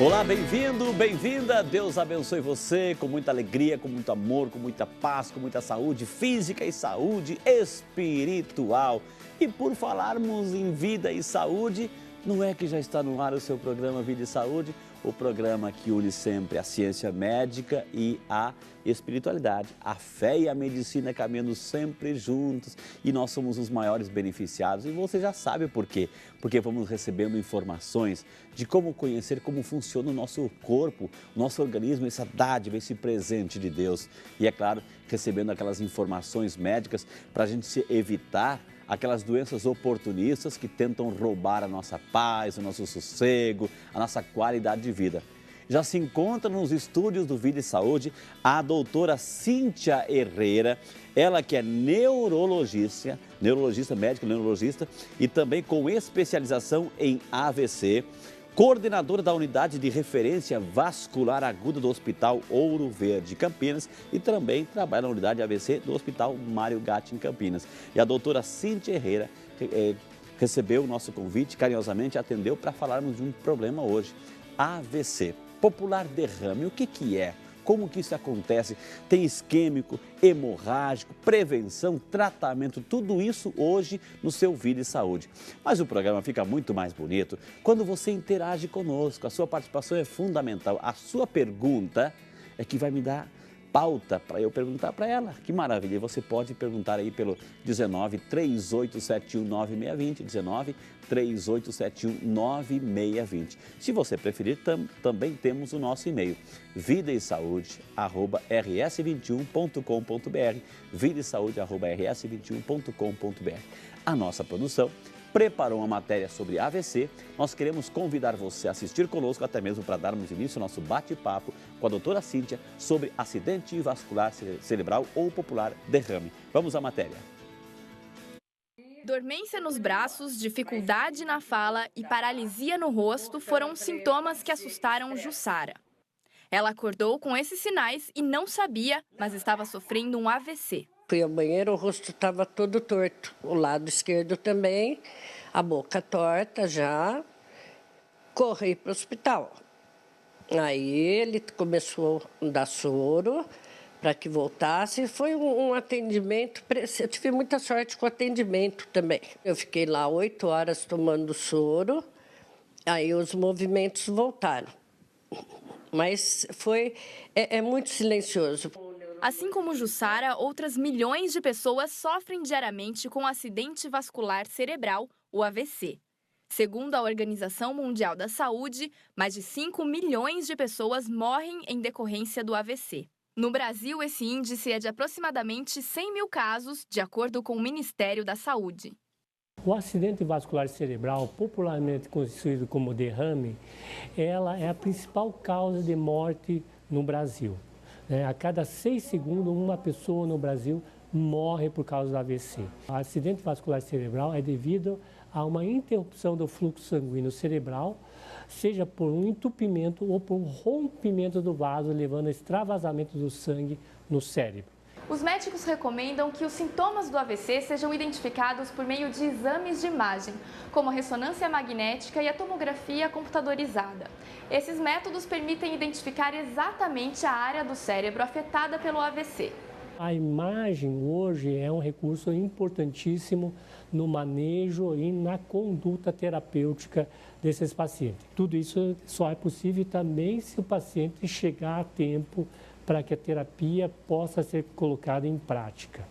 Olá, bem-vindo, bem-vinda. Deus abençoe você com muita alegria, com muito amor, com muita paz, com muita saúde física e saúde espiritual. E por falarmos em vida e saúde, não é que já está no ar o seu programa Vida e Saúde? O programa que une sempre a ciência médica e a espiritualidade. A fé e a medicina caminhando sempre juntos e nós somos os maiores beneficiados. E você já sabe por quê? Porque vamos recebendo informações de como conhecer como funciona o nosso corpo, o nosso organismo, essa dádiva, esse presente de Deus. E é claro, recebendo aquelas informações médicas para a gente se evitar aquelas doenças oportunistas que tentam roubar a nossa paz, o nosso sossego, a nossa qualidade de vida. Já se encontra nos estúdios do Vida e Saúde a doutora Cíntia Herrera, ela que é neurologista médica, neurologista e também com especialização em AVC, coordenadora da Unidade de Referência Vascular Aguda do Hospital Ouro Verde, Campinas, e também trabalha na Unidade AVC do Hospital Mário Gatti, em Campinas. E a doutora Cíntia Herrera recebeu o nosso convite, carinhosamente atendeu para falarmos de um problema hoje, AVC, popular derrame. O que é? Como que isso acontece? Tem isquêmico, hemorrágico, prevenção, tratamento, tudo isso hoje no seu Vida e Saúde. Mas o programa fica muito mais bonito quando você interage conosco, a sua participação é fundamental. A sua pergunta é que vai me dar pauta para eu perguntar para ela. Que maravilha! E você pode perguntar aí pelo 19 3871 9620, 19 3871 9620. Se você preferir, também temos o nosso e-mail, vidaesaude@rs21.com.br, vidaesaude@rs21.com.br. A nossa produção preparou uma matéria sobre AVC. Nós queremos convidar você a assistir conosco, até mesmo para darmos início ao nosso bate-papo com a doutora Cíntia sobre acidente vascular cerebral ou popular derrame. Vamos à matéria. Dormência nos braços, dificuldade na fala e paralisia no rosto foram os sintomas que assustaram Jussara. Ela acordou com esses sinais e não sabia, mas estava sofrendo um AVC. Fui ao banheiro, o rosto estava todo torto, o lado esquerdo também, a boca torta já. Corri para o hospital. Aí ele começou a dar soro para que voltasse. Foi um atendimento, eu tive muita sorte com o atendimento também. Eu fiquei lá 8 horas tomando soro, aí os movimentos voltaram. Mas é muito silencioso. Assim como Jussara, outras milhões de pessoas sofrem diariamente com acidente vascular cerebral, o AVC. Segundo a Organização Mundial da Saúde, mais de 5 milhões de pessoas morrem em decorrência do AVC. No Brasil, esse índice é de aproximadamente 100 mil casos, de acordo com o Ministério da Saúde. O acidente vascular cerebral, popularmente conhecido como derrame, ela é a principal causa de morte no Brasil. A cada 6 segundos, uma pessoa no Brasil morre por causa do AVC. O acidente vascular cerebral é devido a uma interrupção do fluxo sanguíneo cerebral, seja por um entupimento ou por um rompimento do vaso, levando a extravasamento do sangue no cérebro. Os médicos recomendam que os sintomas do AVC sejam identificados por meio de exames de imagem, como a ressonância magnética e a tomografia computadorizada. Esses métodos permitem identificar exatamente a área do cérebro afetada pelo AVC. A imagem hoje é um recurso importantíssimo no manejo e na conduta terapêutica desses pacientes. Tudo isso só é possível também se o paciente chegar a tempo para que a terapia possa ser colocada em prática.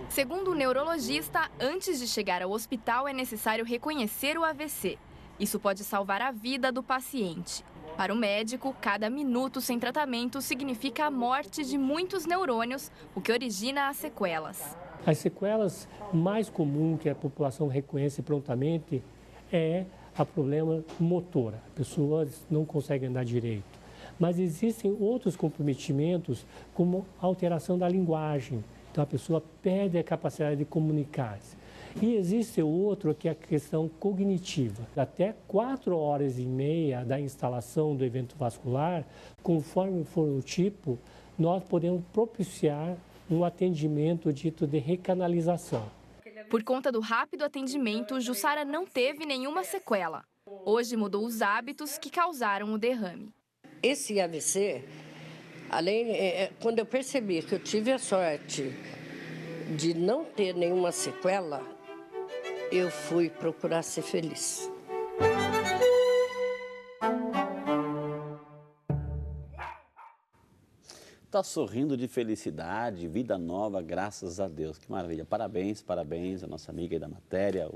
Segundo o neurologista, antes de chegar ao hospital é necessário reconhecer o AVC. Isso pode salvar a vida do paciente. Para o médico, cada minuto sem tratamento significa a morte de muitos neurônios, o que origina as sequelas. As sequelas mais comuns que a população reconhece prontamente é a problema motor. As pessoas não conseguem andar direito. Mas existem outros comprometimentos, como a alteração da linguagem. Então, a pessoa perde a capacidade de comunicar-se. E existe outro que é a questão cognitiva. Até 4 horas e meia da instalação do evento vascular, conforme for o tipo, nós podemos propiciar um atendimento dito de recanalização. Por conta do rápido atendimento, Jussara não teve nenhuma sequela. Hoje mudou os hábitos que causaram o derrame. Esse AVC, quando eu percebi que eu tive a sorte de não ter nenhuma sequela, eu fui procurar ser feliz. Está sorrindo de felicidade, vida nova, graças a Deus. Que maravilha. Parabéns, parabéns à nossa amiga aí da matéria,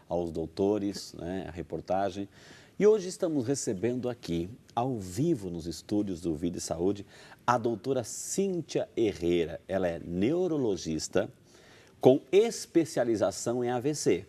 aos doutores, né, a reportagem. E hoje estamos recebendo aqui, ao vivo nos estúdios do Vida e Saúde, a doutora Cíntia Herrera. Ela é neurologista com especialização em AVC.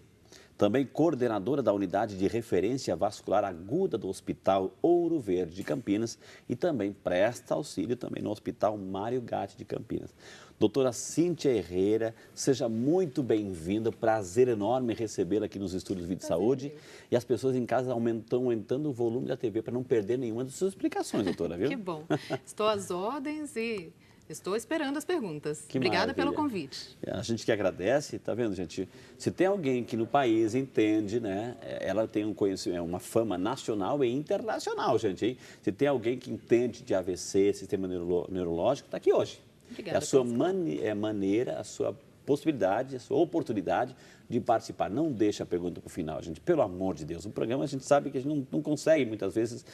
Também coordenadora da Unidade de Referência Vascular Aguda do Hospital Ouro Verde de Campinas e também presta auxílio também no Hospital Mário Gatti de Campinas. Doutora Cíntia Herrera, seja muito bem-vinda, prazer enorme recebê-la aqui nos estúdios Vida e Saúde. E as pessoas em casa estão aumentando o volume da TV para não perder nenhuma das suas explicações, doutora, viu? Que bom. Estou às ordens e estou esperando as perguntas. Que Obrigada maravilha. pelo convite. A gente que agradece, tá vendo, gente? Se tem alguém que no país entende, né? Ela tem um conhecimento, uma fama nacional e internacional, gente, hein? Se tem alguém que entende de AVC, sistema neurológico, está aqui hoje. Obrigada. É a sua maneira, a sua possibilidade, a sua oportunidade de participar. Não deixa a pergunta para o final, gente. Pelo amor de Deus. O programa a gente sabe que a gente não consegue muitas vezes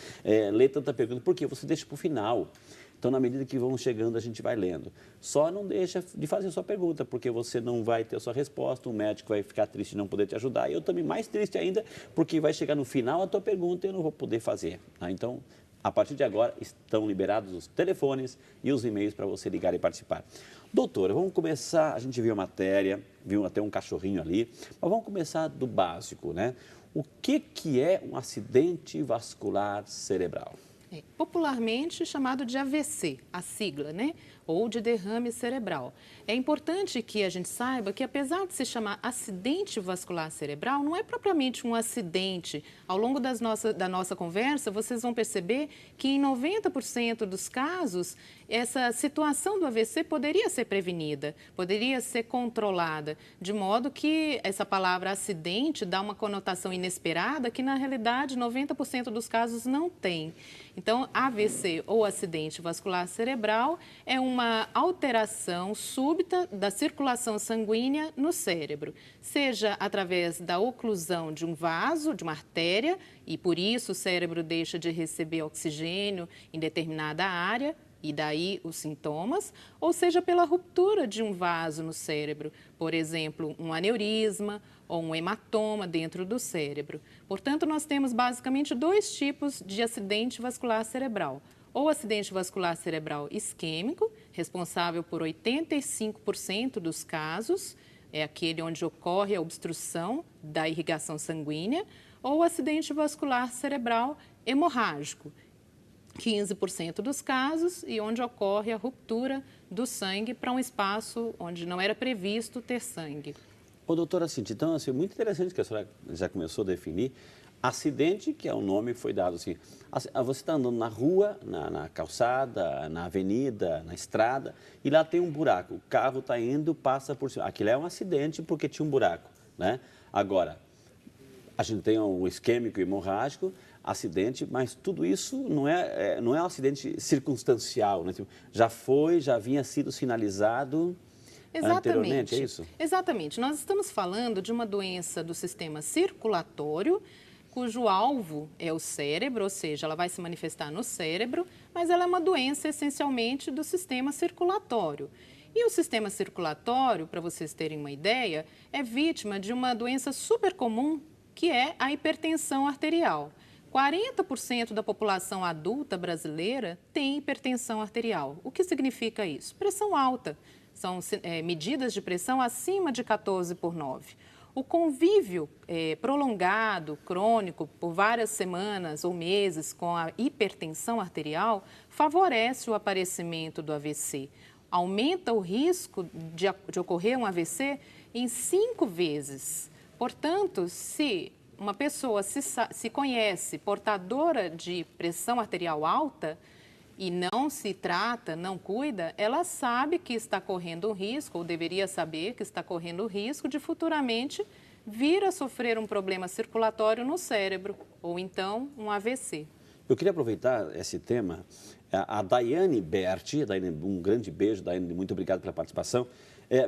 ler tanta pergunta. Por quê? Você deixa para o final. Então, na medida que vão chegando, a gente vai lendo. Só não deixa de fazer a sua pergunta, porque você não vai ter a sua resposta, o médico vai ficar triste de não poder te ajudar, e eu também mais triste ainda, porque vai chegar no final a tua pergunta e eu não vou poder fazer. Tá? Então, a partir de agora, estão liberados os telefones e os e-mails para você ligar e participar. Doutora, vamos começar, a gente viu a matéria, viu até um cachorrinho ali, mas vamos começar do básico, né? O que é um acidente vascular cerebral? Popularmente chamado de AVC, a sigla, né? Ou de derrame cerebral. É importante que a gente saiba que, apesar de se chamar acidente vascular cerebral, não é propriamente um acidente. Ao longo da nossa conversa, vocês vão perceber que em 90% dos casos, essa situação do AVC poderia ser prevenida, poderia ser controlada, de modo que essa palavra acidente dá uma conotação inesperada que, na realidade, 90% dos casos não tem. Então, AVC ou acidente vascular cerebral é uma alteração súbita da circulação sanguínea no cérebro, seja através da oclusão de um vaso, de uma artéria, e por isso o cérebro deixa de receber oxigênio em determinada área, e daí os sintomas, ou seja pela ruptura de um vaso no cérebro, por exemplo, um aneurisma ou um hematoma dentro do cérebro. Portanto, nós temos basicamente dois tipos de acidente vascular cerebral. Ou acidente vascular cerebral isquêmico, responsável por 85% dos casos, é aquele onde ocorre a obstrução da irrigação sanguínea, ou acidente vascular cerebral hemorrágico, 15% dos casos, e onde ocorre a ruptura do sangue para um espaço onde não era previsto ter sangue. Ô, doutora Cíntia, então, assim, muito interessante que a senhora já começou a definir. Acidente, que é o nome que foi dado assim. Você está andando na rua, na calçada, na avenida, na estrada, e lá tem um buraco. O carro está indo, passa por cima. Aquilo é um acidente porque tinha um buraco, né? Agora, a gente tem um isquêmico e hemorrágico, acidente, mas tudo isso não é um acidente circunstancial, né? Já vinha sido sinalizado anteriormente, é isso? Exatamente. Nós estamos falando de uma doença do sistema circulatório, cujo alvo é o cérebro, ou seja, ela vai se manifestar no cérebro, mas ela é uma doença essencialmente do sistema circulatório. E o sistema circulatório, para vocês terem uma ideia, é vítima de uma doença super comum, que é a hipertensão arterial. 40% da população adulta brasileira tem hipertensão arterial. O que significa isso? Pressão alta. São medidas de pressão acima de 14/9. O convívio prolongado, crônico, por várias semanas ou meses com a hipertensão arterial favorece o aparecimento do AVC. Aumenta o risco de ocorrer um AVC em 5 vezes. Portanto, se uma pessoa se conhece portadora de pressão arterial alta e não se trata, não cuida, ela sabe que está correndo um risco, ou deveria saber que está correndo o risco de futuramente vir a sofrer um problema circulatório no cérebro, ou então um AVC. Eu queria aproveitar esse tema. A Daiane Berti, um grande beijo, Daiane, muito obrigado pela participação.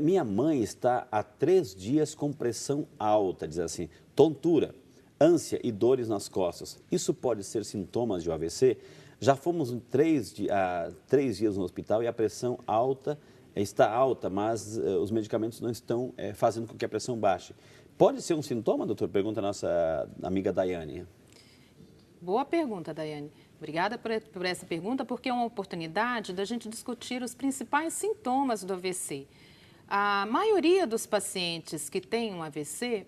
Minha mãe está há 3 dias com pressão alta, diz assim, tontura, ânsia e dores nas costas. Isso pode ser sintomas de um AVC? Já fomos 3 dias no hospital e a pressão alta está alta, mas os medicamentos não estão fazendo com que a pressão baixe. Pode ser um sintoma, doutor? Pergunta a nossa amiga Daiane. Boa pergunta, Daiane. Obrigada por essa pergunta, porque é uma oportunidade da gente discutir os principais sintomas do AVC. A maioria dos pacientes que têm um AVC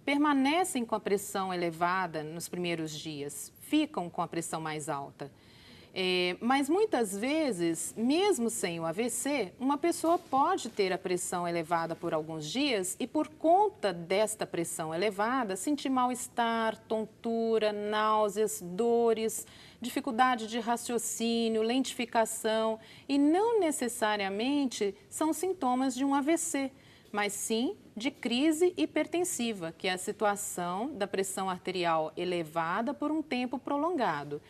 permanecem com a pressão elevada nos primeiros dias, ficam com a pressão mais alta. Mas muitas vezes, mesmo sem o AVC, uma pessoa pode ter a pressão elevada por alguns dias e, por conta desta pressão elevada, sentir mal-estar, tontura, náuseas, dores, dificuldade de raciocínio, lentificação, e não necessariamente são sintomas de um AVC, mas sim de crise hipertensiva, que é a situação da pressão arterial elevada por um tempo prolongado.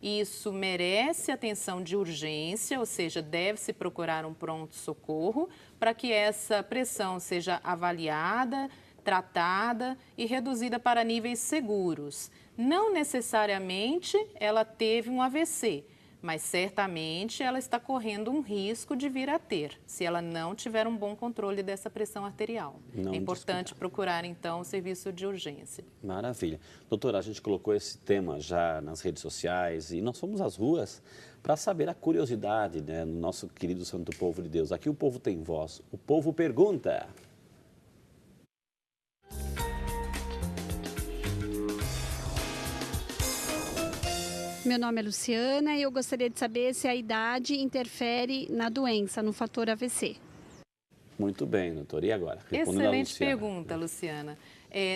Isso merece atenção de urgência, ou seja, deve-se procurar um pronto-socorro para que essa pressão seja avaliada, tratada e reduzida para níveis seguros. Não necessariamente ela teve um AVC, mas certamente ela está correndo um risco de vir a ter, se ela não tiver um bom controle dessa pressão arterial. É importante procurar, então, o serviço de urgência. Maravilha. Doutora, a gente colocou esse tema já nas redes sociais e nós fomos às ruas para saber a curiosidade, né, no nosso querido Santo Povo de Deus. Aqui o povo tem voz, o povo pergunta. Meu nome é Luciana e eu gostaria de saber se a idade interfere na doença, no fator AVC. Muito bem, doutora. E agora? Excelente pergunta, Luciana.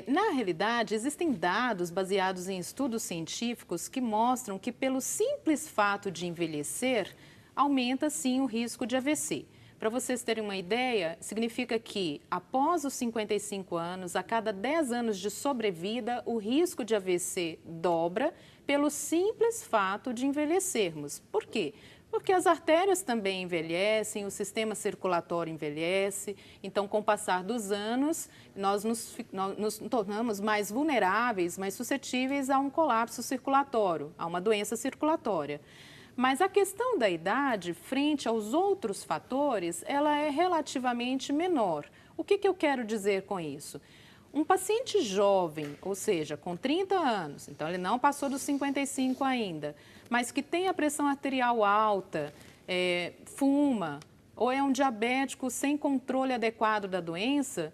Na realidade, existem dados baseados em estudos científicos que mostram que, pelo simples fato de envelhecer, aumenta sim o risco de AVC. Para vocês terem uma ideia, significa que após os 55 anos, a cada 10 anos de sobrevida, o risco de AVC dobra pelo simples fato de envelhecermos. Por quê? Porque as artérias também envelhecem, o sistema circulatório envelhece, então com o passar dos anos, nós nos tornamos mais vulneráveis, mais suscetíveis a um colapso circulatório, a uma doença circulatória. Mas a questão da idade, frente aos outros fatores, ela é relativamente menor. O que eu quero dizer com isso? Um paciente jovem, ou seja, com 30 anos, então ele não passou dos 55 ainda, mas que tem a pressão arterial alta, fuma, ou é um diabético sem controle adequado da doença,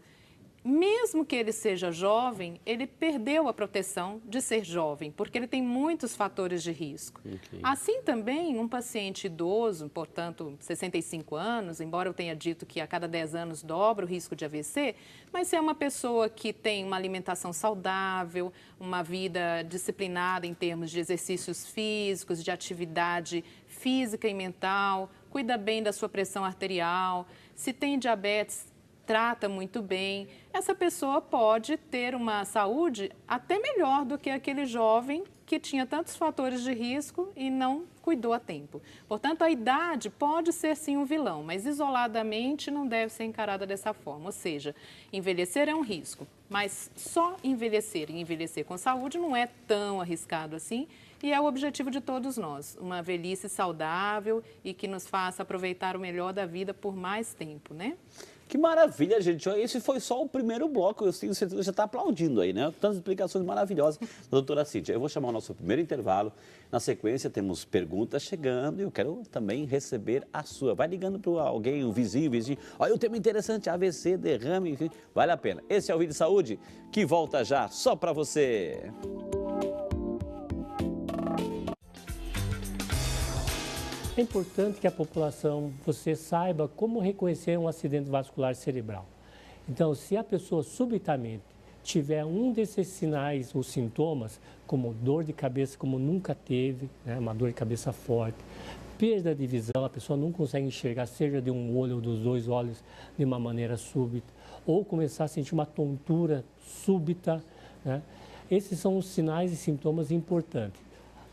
mesmo que ele seja jovem, ele perdeu a proteção de ser jovem, porque ele tem muitos fatores de risco. Okay. Assim também, um paciente idoso, portanto, 65 anos, embora eu tenha dito que a cada 10 anos dobra o risco de AVC, mas se é uma pessoa que tem uma alimentação saudável, uma vida disciplinada em termos de exercícios físicos, de atividade física e mental, cuida bem da sua pressão arterial, se tem diabetes, trata muito bem, essa pessoa pode ter uma saúde até melhor do que aquele jovem que tinha tantos fatores de risco e não cuidou a tempo. Portanto, a idade pode ser sim um vilão, mas isoladamente não deve ser encarada dessa forma. Ou seja, envelhecer é um risco, mas só envelhecer e envelhecer com saúde não é tão arriscado assim. E é o objetivo de todos nós, uma velhice saudável e que nos faça aproveitar o melhor da vida por mais tempo, né? Que maravilha, gente. Esse foi só o primeiro bloco. Eu tenho certeza que já está aplaudindo aí, né? Tantas explicações maravilhosas da doutora Cíntia. Eu vou chamar o nosso primeiro intervalo. Na sequência, temos perguntas chegando e eu quero também receber a sua. Vai ligando para alguém, um vizinho. Olha, o tema interessante, AVC, derrame, enfim. Vale a pena. Esse é o Vídeo de Saúde que volta já só para você. É importante que a população, você saiba como reconhecer um acidente vascular cerebral. Então, se a pessoa subitamente tiver um desses sinais ou sintomas, como dor de cabeça como nunca teve, né, uma dor de cabeça forte, perda de visão, a pessoa não consegue enxergar, seja de um olho ou dos 2 olhos, de uma maneira súbita, ou começar a sentir uma tontura súbita, né? Esses são os sinais e sintomas importantes.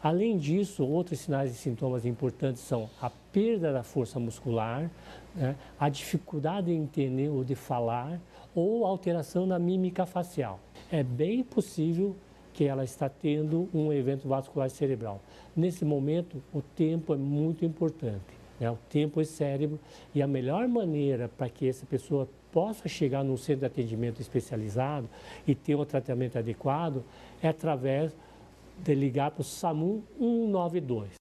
Além disso, outros sinais e sintomas importantes são a perda da força muscular, né? A dificuldade de entender ou de falar, ou alteração na mímica facial. É bem possível que ela está tendo um evento vascular cerebral. Nesse momento, o tempo é muito importante, né? O tempo e cérebro, e a melhor maneira para que essa pessoa possa chegar num centro de atendimento especializado e ter um tratamento adequado é através de ligar para o SAMU 192.